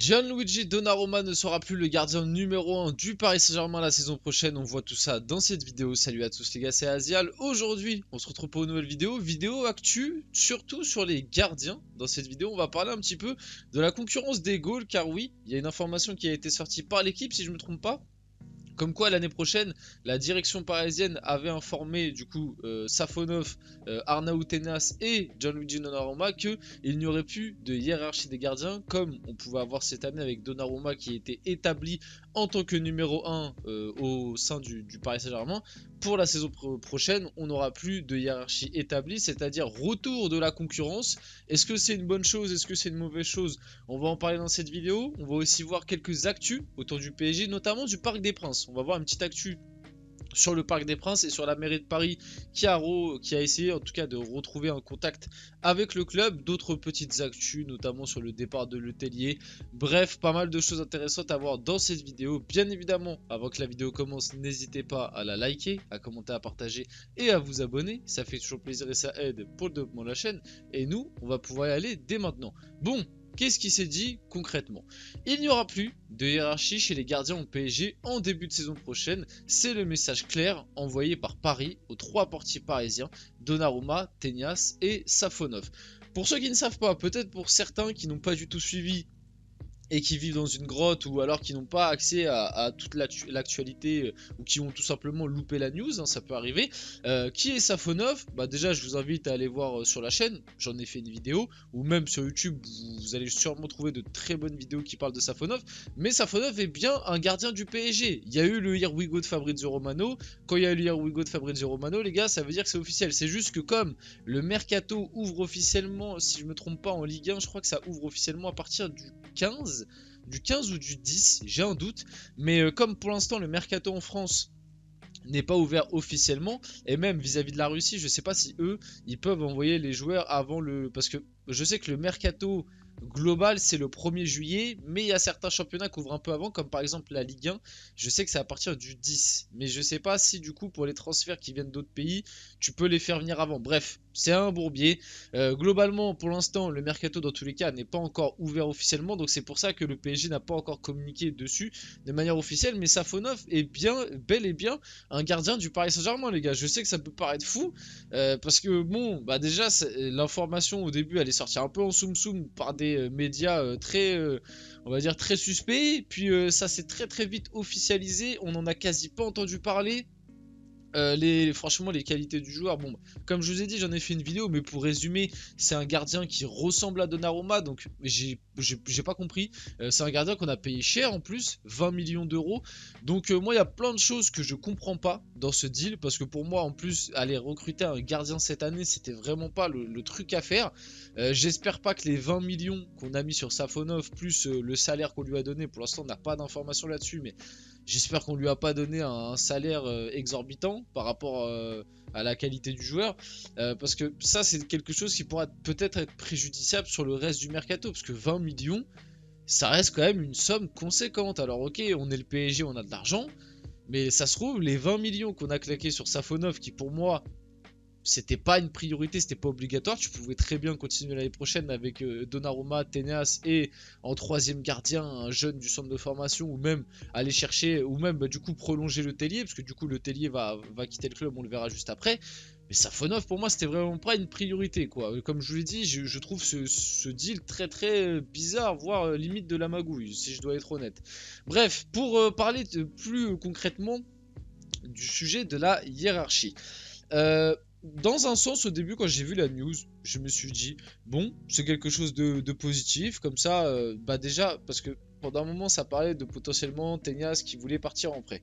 Gianluigi Donnarumma ne sera plus le gardien numéro 1 du Paris Saint-Germain la saison prochaine. On voit tout ça dans cette vidéo. Salut à tous les gars, c'est Azial. Aujourd'hui, on se retrouve pour une nouvelle vidéo actu, surtout sur les gardiens. Dans cette vidéo, on va parler un petit peu de la concurrence des goals, car oui, il y a une information qui a été sortie par l'équipe, si je ne me trompe pas. Comme quoi l'année prochaine, la direction parisienne avait informé du coup Safonov, Arnaud Tenas et Gianluigi Donnarumma qu'il n'y aurait plus de hiérarchie des gardiens comme on pouvait avoir cette année avec Donnarumma qui était établi en tant que numéro 1 au sein du Paris Saint-Germain. Pour la saison prochaine, on n'aura plus de hiérarchie établie, c'est-à-dire retour de la concurrence. Est-ce que c'est une bonne chose? Est-ce que c'est une mauvaise chose? On va en parler dans cette vidéo. On va aussi voir quelques actus autour du PSG, notamment du Parc des Princes. On va voir une petite actu sur le Parc des Princes et sur la mairie de Paris qui a essayé en tout cas de retrouver un contact avec le club, d'autres petites actus notamment sur le départ de Letellier. Bref, pas mal de choses intéressantes à voir dans cette vidéo. Bien évidemment, avant que la vidéo commence, n'hésitez pas à la liker, à commenter, à partager et à vous abonner, ça fait toujours plaisir et ça aide pour le développement de la chaîne. Et nous, on va pouvoir y aller dès maintenant. Bon, qu'est-ce qui s'est dit concrètement? Il n'y aura plus de hiérarchie chez les gardiens au PSG en début de saison prochaine. C'est le message clair envoyé par Paris aux trois portiers parisiens, Donnarumma, Tenas et Safonov. Pour ceux qui ne savent pas, peut-être pour certains qui n'ont pas du tout suivi et qui vivent dans une grotte ou alors qui n'ont pas accès à toute l'actualité ou qui ont tout simplement loupé la news, hein, ça peut arriver. Qui est Safonov? Bah déjà je vous invite à aller voir sur la chaîne, j'en ai fait une vidéo, ou même sur YouTube vous allez sûrement trouver de très bonnes vidéos qui parlent de Safonov. Mais Safonov est bien un gardien du PSG. Il y a eu le Here We Go de Fabrizio Romano. Quand il y a eu le Here We Go de Fabrizio Romano, les gars, ça veut dire que c'est officiel. C'est juste que comme le mercato ouvre officiellement, si je me trompe pas en Ligue 1, je crois que ça ouvre officiellement à partir du 15 ou du 10, j'ai un doute, mais comme pour l'instant le mercato en France n'est pas ouvert officiellement, et même vis-à-vis de la Russie, je sais pas si eux, ils peuvent envoyer les joueurs avant le... Parce que je sais que le mercato global, c'est le 1er juillet, mais il y a certains championnats qui ouvrent un peu avant, comme par exemple la Ligue 1, je sais que c'est à partir du 10, mais je sais pas si du coup pour les transferts qui viennent d'autres pays, tu peux les faire venir avant. Bref, c'est un bourbier. Globalement, pour l'instant, le mercato dans tous les cas n'est pas encore ouvert officiellement, donc c'est pour ça que le PSG n'a pas encore communiqué dessus de manière officielle, mais Safonov est bien, bel et bien un gardien du Paris Saint-Germain, les gars. Je sais que ça peut paraître fou, parce que bon, bah déjà, l'information au début, elle est sortie un peu en soum-soum par des médias très, on va dire, très suspects, puis ça s'est très vite officialisé, on en a quasi pas entendu parler. Franchement les qualités du joueur, bon comme je vous ai dit j'en ai fait une vidéo, mais pour résumer c'est un gardien qui ressemble à Donnarumma, donc j'ai pas compris. C'est un gardien qu'on a payé cher en plus, 20 millions d'euros, donc moi il y a plein de choses que je comprends pas dans ce deal, parce que pour moi en plus aller recruter un gardien cette année c'était vraiment pas le truc à faire. J'espère pas que les 20 millions qu'on a mis sur Safonov plus le salaire qu'on lui a donné, pour l'instant on n'a pas d'informations là-dessus, mais j'espère qu'on lui a pas donné un salaire exorbitant par rapport à la qualité du joueur, parce que ça c'est quelque chose qui pourra peut-être être préjudiciable sur le reste du mercato, parce que 20 millions ça reste quand même une somme conséquente. Alors ok, on est le PSG, on a de l'argent, mais ça se trouve les 20 millions qu'on a claqués sur Safonov, qui pour moi c'était pas une priorité, c'était pas obligatoire, tu pouvais très bien continuer l'année prochaine avec Donnarumma, Tenas et en troisième gardien un jeune du centre de formation, ou même aller chercher, ou même bah, du coup prolonger le Tellier, parce que du coup le Tellier va quitter le club, on le verra juste après. Mais Safonov pour moi c'était vraiment pas une priorité quoi. Comme je vous l'ai dit, je trouve ce deal très bizarre, voire limite de la magouille si je dois être honnête. Bref, pour parler plus concrètement du sujet de la hiérarchie. Dans un sens, au début, quand j'ai vu la news, je me suis dit, bon, c'est quelque chose de positif, comme ça, bah déjà, parce que pendant un moment, ça parlait de potentiellement Tenas qui voulait partir en prêt.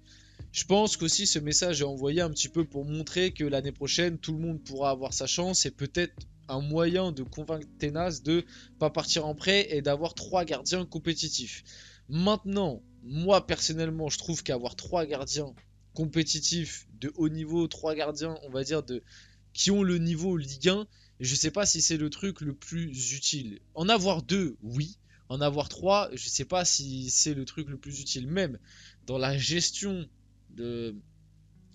Je pense qu'aussi ce message est envoyé un petit peu pour montrer que l'année prochaine, tout le monde pourra avoir sa chance, et peut-être un moyen de convaincre Tenas de pas partir en prêt et d'avoir 3 gardiens compétitifs. Maintenant, moi personnellement, je trouve qu'avoir 3 gardiens compétitifs de haut niveau, 3 gardiens, on va dire, qui ont le niveau Ligue 1, je sais pas si c'est le truc le plus utile. En avoir 2, oui. En avoir 3, je sais pas si c'est le truc le plus utile. Même dans la gestion de,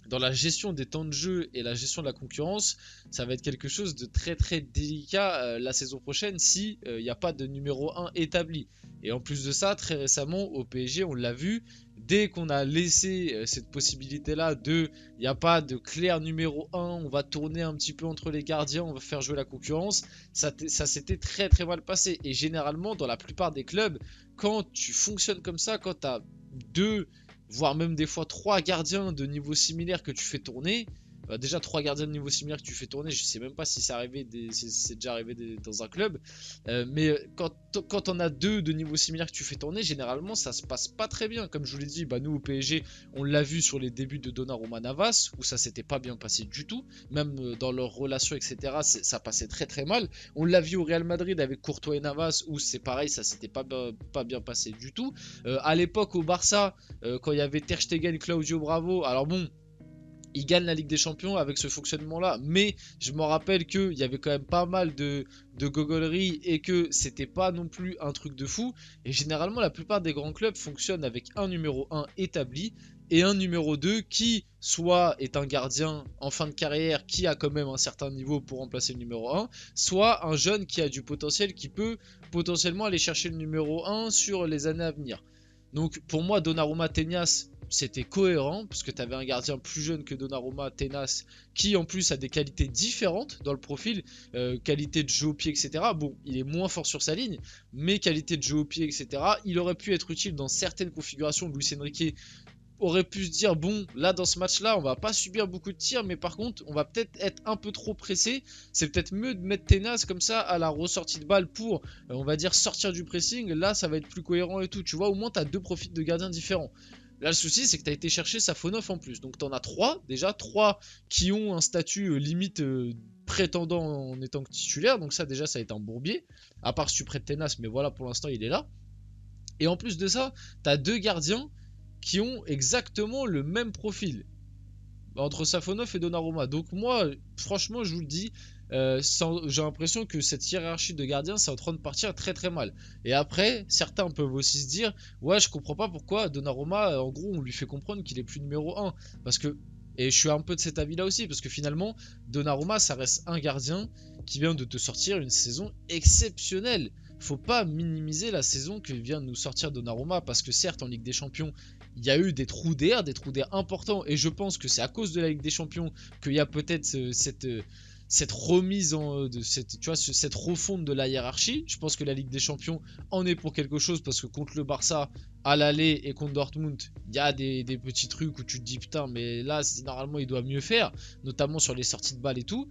dans la gestion des temps de jeu et la gestion de la concurrence, ça va être quelque chose de très très délicat la saison prochaine si il n'y a pas de numéro 1 établi. Et en plus de ça, très récemment au PSG, on l'a vu, dès qu'on a laissé cette possibilité-là de, il n'y a pas de clair numéro 1, on va tourner un petit peu entre les gardiens, on va faire jouer la concurrence, ça s'était très très mal passé. Et généralement, dans la plupart des clubs, quand tu fonctionnes comme ça, quand tu as deux voire même des fois 3 gardiens de niveau similaire que tu fais tourner. Déjà 3 gardiens de niveau similaire que tu fais tourner, je sais même pas si c'est déjà arrivé dans un club. Mais quand on a 2 de niveau similaire que tu fais tourner, généralement ça se passe pas très bien. Comme je vous l'ai dit, nous au PSG, on l'a vu sur les débuts de Donnarumma Navas, où ça s'était pas bien passé du tout. Même dans leurs relations, etc., ça passait très très mal. On l'a vu au Real Madrid avec Courtois et Navas, où c'est pareil, ça s'était pas bien passé du tout. À l'époque au Barça, quand il y avait Ter Stegen, Claudio Bravo, alors bon, il gagne la Ligue des Champions avec ce fonctionnement-là. Mais je me rappelle qu'il y avait quand même pas mal de gogoleries et que c'était pas non plus un truc de fou. Et généralement, la plupart des grands clubs fonctionnent avec un numéro 1 établi et un numéro 2 qui soit est un gardien en fin de carrière qui a quand même un certain niveau pour remplacer le numéro 1, soit un jeune qui a du potentiel qui peut potentiellement aller chercher le numéro 1 sur les années à venir. Donc pour moi, Donnarumma Tenas, c'était cohérent, parce que tu avais un gardien plus jeune que Donnarumma, Tenas, qui en plus a des qualités différentes dans le profil, qualité de jeu au pied, etc. Bon, il est moins fort sur sa ligne, mais qualité de jeu au pied, etc. Il aurait pu être utile dans certaines configurations. Luis Enrique aurait pu se dire, bon, là dans ce match-là, on va pas subir beaucoup de tirs, mais par contre, on va peut-être être un peu trop pressé. C'est peut-être mieux de mettre Tenas comme ça à la ressortie de balle pour, on va dire, sortir du pressing. Là, ça va être plus cohérent et tout. Tu vois, au moins, tu as 2 profils de gardiens différents. Là, le souci, c'est que tu as été chercher Safonov en plus. Donc, tu en as 3, déjà 3 qui ont un statut limite prétendant en étant titulaire. Donc, ça, déjà, ça a été un bourbier. À part si tu prêtes Tenas, mais voilà, pour l'instant, il est là. Et en plus de ça, tu as 2 gardiens qui ont exactement le même profil entre Safonov et Donnarumma. Donc, moi, franchement, je vous le dis, j'ai l'impression que cette hiérarchie de gardiens c'est en train de partir très très mal. Et après, certains peuvent aussi se dire, ouais, je comprends pas pourquoi Donnarumma, en gros, on lui fait comprendre qu'il est plus numéro 1. Parce que, et je suis un peu de cet avis là aussi, parce que finalement, Donnarumma, ça reste un gardien qui vient de te sortir une saison exceptionnelle. Faut pas minimiser la saison que vient de nous sortir Donnarumma, parce que certes, en Ligue des Champions, il y a eu des trous d'air importants, et je pense que c'est à cause de la Ligue des Champions qu'il y a peut-être cette remise cette refonte de la hiérarchie. Je pense que la Ligue des Champions en est pour quelque chose, parce que contre le Barça à l'aller et contre Dortmund, il y a des petits trucs où tu te dis putain, mais là normalement il doit mieux faire, notamment sur les sorties de balles et tout.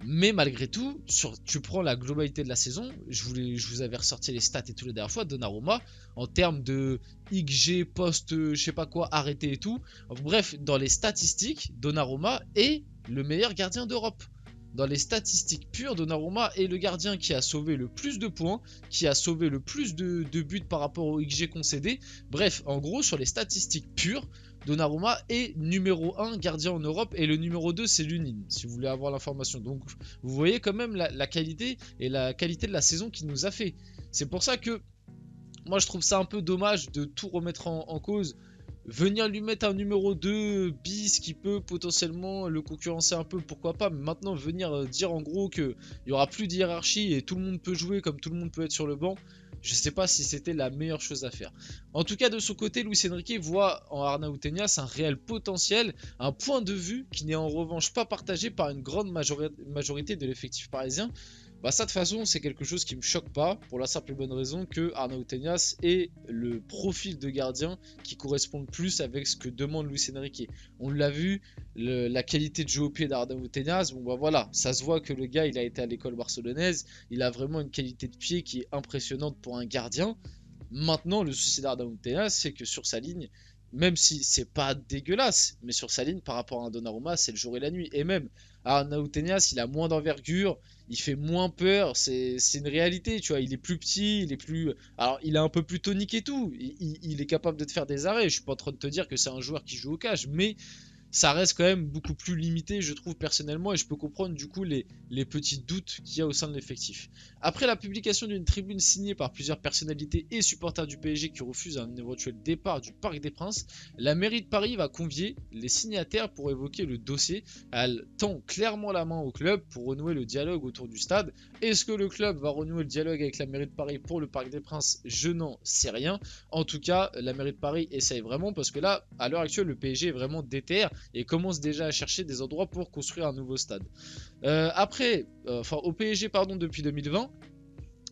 Mais malgré tout, tu prends la globalité de la saison, je vous avais ressorti les stats et tout la dernière fois, Donnarumma, en termes de XG, post, je sais pas quoi, arrêté et tout. Bref, dans les statistiques, Donnarumma est le meilleur gardien d'Europe. Dans les statistiques pures, Donnarumma est le gardien qui a sauvé le plus de points, qui a sauvé le plus de buts par rapport au XG concédé. Bref, en gros, sur les statistiques pures, Donnarumma est numéro 1 gardien en Europe et le numéro 2 c'est Lunin, si vous voulez avoir l'information. Donc vous voyez quand même la qualité et la qualité de la saison qu'il nous a fait. C'est pour ça que moi je trouve ça un peu dommage de tout remettre en cause. Venir lui mettre un numéro 2 bis qui peut potentiellement le concurrencer un peu, pourquoi pas. Mais maintenant venir dire en gros qu'il n'y aura plus de hiérarchie et tout le monde peut jouer comme tout le monde peut être sur le banc, je sais pas si c'était la meilleure chose à faire. En tout cas, de son côté, Luis Enrique voit en Arnau Tenas un réel potentiel, un point de vue qui n'est en revanche pas partagé par une grande majorité de l'effectif parisien. Ça de toute façon c'est quelque chose qui me choque pas, pour la simple et bonne raison que Arnau Tenas est le profil de gardien qui correspond le plus avec ce que demande Luis Enrique. On l'a vu, la qualité de jeu au pied d'Arnau Tenas, voilà, ça se voit que le gars il a été à l'école barcelonaise, il a vraiment une qualité de pied qui est impressionnante pour un gardien. Maintenant le souci d'Arnau Tenas c'est que sur sa ligne, même si c'est pas dégueulasse, mais sur sa ligne par rapport à un Donnarumma c'est le jour et la nuit. Et même Arnau Tenas il a moins d'envergure, il fait moins peur, c'est une réalité, tu vois, il est plus petit, il est plus... Alors, il est un peu plus tonique et tout, il est capable de te faire des arrêts, je suis pas en train de te dire que c'est un joueur qui joue au cash, mais ça reste quand même beaucoup plus limité, je trouve personnellement, et je peux comprendre du coup les petits doutes qu'il y a au sein de l'effectif. Après la publication d'une tribune signée par plusieurs personnalités et supporters du PSG qui refusent un éventuel départ du Parc des Princes, la mairie de Paris va convier les signataires pour évoquer le dossier. Elle tend clairement la main au club pour renouer le dialogue autour du stade. Est-ce que le club va renouer le dialogue avec la mairie de Paris pour le Parc des Princes? Je n'en sais rien. En tout cas, la mairie de Paris essaye vraiment parce que là, à l'heure actuelle, le PSG est vraiment déter et commence déjà à chercher des endroits pour construire un nouveau stade. Au PSG, pardon, depuis 2020.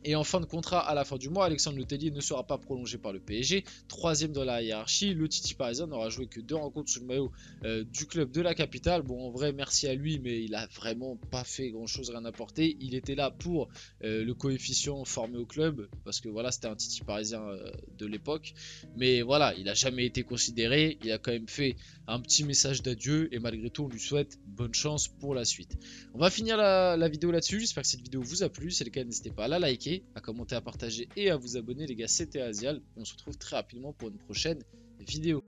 Et en fin de contrat à la fin du mois, Alexandre Letellier ne sera pas prolongé par le PSG. Troisième dans la hiérarchie, le Titi parisien n'aura joué que 2 rencontres sous le maillot du club de la capitale. Bon, en vrai, merci à lui, mais il a vraiment pas fait grand chose, rien apporté. Il était là pour le coefficient formé au club, parce que voilà, c'était un Titi parisien de l'époque. Mais voilà, il a jamais été considéré. Il a quand même fait un petit message d'adieu, et malgré tout, on lui souhaite bonne chance pour la suite. On va finir la vidéo là-dessus. J'espère que cette vidéo vous a plu. Si c'est le cas, n'hésitez pas à la liker, à commenter, à partager et à vous abonner les gars. C'était Azial. On se retrouve très rapidement pour une prochaine vidéo.